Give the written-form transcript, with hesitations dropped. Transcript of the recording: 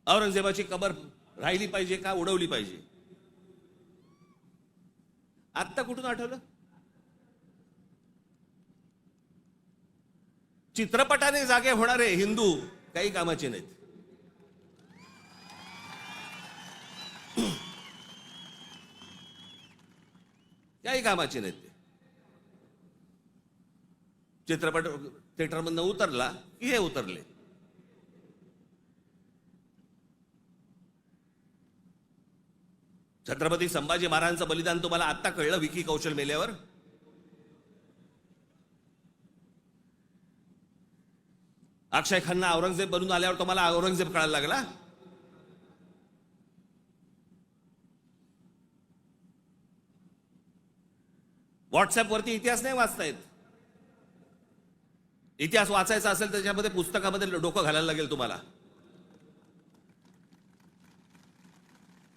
औरंगजेबाची कबर राहिली पाहिजे का उडवली पाहिजे? आत्ता कुठून आठवलं? चित्रपटाने जागे होणारे हिंदू काही कामाचे नाहीत. काही कामाचे नाहीत ते. चित्रपट थिएटरमधनं उतरला की हे उतरले. छत्रपती संभाजी महाराजांचं बलिदान तुम्हाला आत्ता कळलं विकी कौशल मेल्यावर? अक्षय खन्ना औरंगजेब बनून आल्यावर तुम्हाला औरंगजेब कळायला लागला? व्हॉट्सअपवरती इतिहास नाही वाचतायत. इतिहास वाचायचा असेल त्याच्यामध्ये पुस्तकामध्ये डोकं घालायला लागेल तुम्हाला.